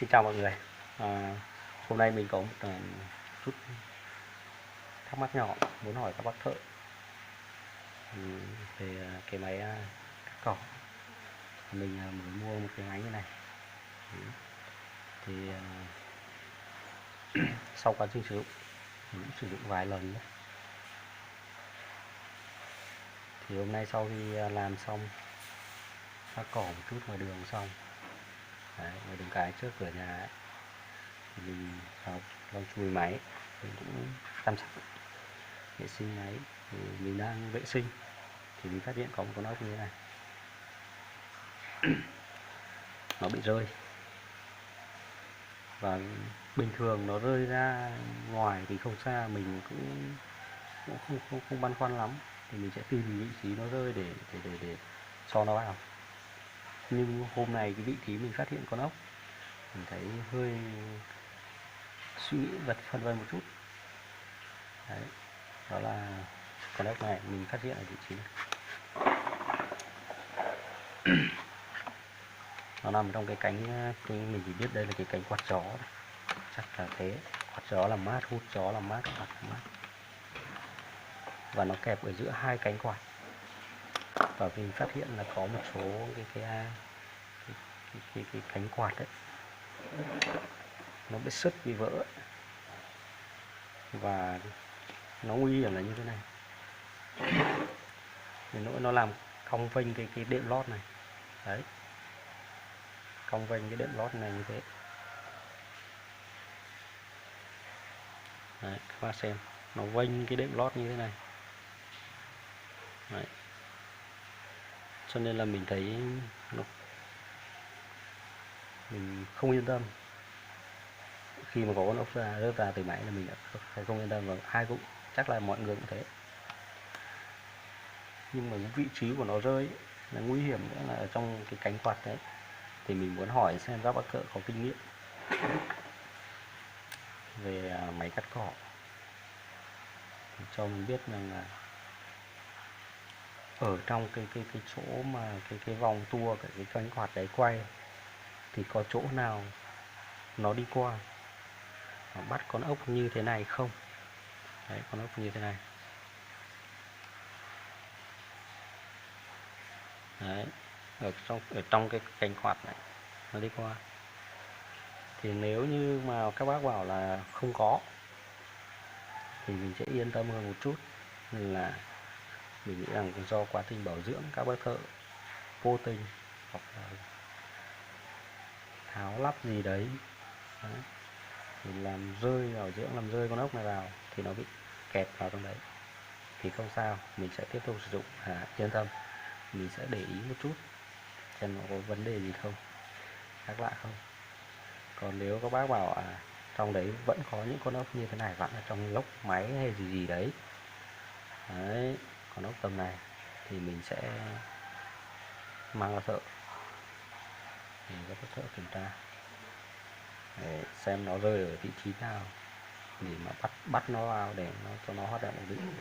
Xin chào mọi người. Hôm nay mình có một chút thắc mắc nhỏ muốn hỏi các bác thợ về cái máy cắt cỏ. Mình mới mua một cái máy như này. Thì sau quá trình sử dụng, mình cũng sử dụng vài lần nữa. Thì hôm nay sau khi làm xong cắt cỏ một chút ngoài đường xong, ngoài đường cái trước cửa nhà ấy, thì mình vào lau chùi máy, mình cũng chăm sóc vệ sinh máy. Thì mình đang vệ sinh thì mình phát hiện có một con ốc như thế này, nó bị rơi, và bình thường nó rơi ra ngoài thì không xa, mình cũng không băn khoăn lắm, thì mình sẽ tìm vị trí nó rơi để cho nó vào. Nhưng hôm nay cái vị trí mình phát hiện con ốc, mình thấy hơi suy nghĩ phân vân một chút. Đấy, đó là con ốc này mình phát hiện ở vị trí này. Nó nằm trong cái cánh, mình chỉ biết đây là cái cánh quạt gió, chắc là thế. Quạt gió làm mát, hút gió làm mát, quạt làm mát, và nó kẹp ở giữa hai cánh quạt. Và mình phát hiện là có một số cái cánh quạt đấy nó bị sứt, bị vỡ, và nó nguy hiểm là như thế này. Đến nỗi nó làm cong vênh cái đệm lót này. Đấy, cong vênh cái đệm lót này như thế. Đấy, các bạn xem, nó vênh cái đệm lót như thế này. Đấy, cho nên là mình thấy mình không yên tâm. Khi mà có con ốc rớt ra từ máy là mình đã không yên tâm, và ai cũng chắc là mọi người cũng thế. Nhưng mà cái vị trí của nó rơi ấy, là nguy hiểm nữa là ở trong cái cánh quạt đấy. Thì mình muốn hỏi xem các bác thợ có kinh nghiệm về máy cắt cỏ cho mình biết rằng là ở trong cái chỗ mà cái vòng tua cái cánh quạt đấy quay thì có chỗ nào nó đi qua và bắt con ốc như thế này không. Đấy, con ốc như thế này. Đấy, ở trong cái cánh quạt này nó đi qua. Thì nếu như mà các bác bảo là không có thì mình sẽ yên tâm hơn một chút, là mình nghĩ rằng do quá trình bảo dưỡng các bác thợ vô tình hoặc là tháo lắp gì đấy, thì làm rơi bảo dưỡng, làm rơi con ốc này vào thì nó bị kẹt vào trong đấy thì không sao, mình sẽ tiếp tục sử dụng, yên tâm. Mình sẽ để ý một chút xem nó có vấn đề gì không, khác lạ không. Còn nếu các bác bảo trong đấy vẫn có những con ốc như thế này vặn ở trong lốc máy hay gì đấy, đấy, con ốc tầm này, thì mình sẽ mang ra thợ, mình có thợ kiểm tra để xem nó rơi ở vị trí nào để mà bắt nó vào để nó cho nó hoạt động ổn định.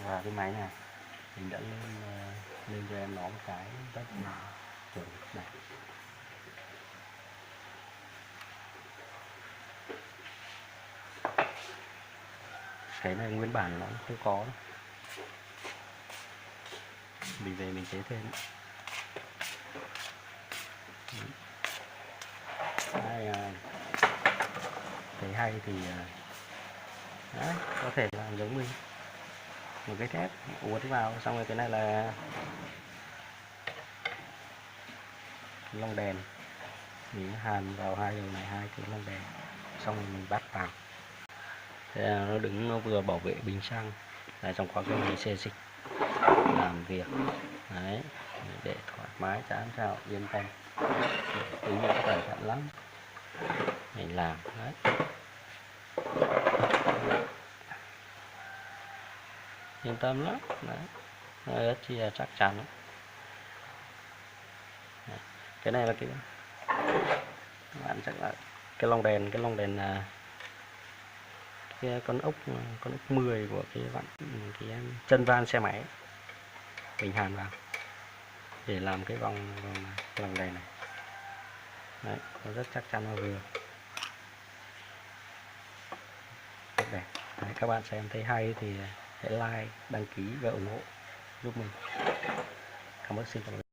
Và cái máy này mình đã lên cho em nó một cái rất là chuẩn này. Cái này nguyên bản nó không có, mình về mình chế thêm. Đấy, thấy hay thì đấy, có thể làm giống mình, một cái thép uốn vào, xong rồi cái này là lông đèn, mình hàn vào hai đầu này, hai cái lông đèn, xong rồi mình bắt vào. Thế là nó đứng, nó vừa bảo vệ bình xăng là trong quá trình mình xê dịch làm việc đấy, để thoải mái chán sao yên tâm, tính là cẩn thận lắm mình làm đấy, yên tâm lắm đấy, rất chi là chắc chắn đấy. Cái này là cái bạn chắc là cái lông đèn con ốc 10 của cái chân van xe máy, mình hàn vào để làm cái vòng này này. Đấy, nó rất chắc chắn và vừa. Đẹp. Đấy, các bạn xem thấy hay thì hãy like, đăng ký và ủng hộ giúp mình. Xin cảm ơn.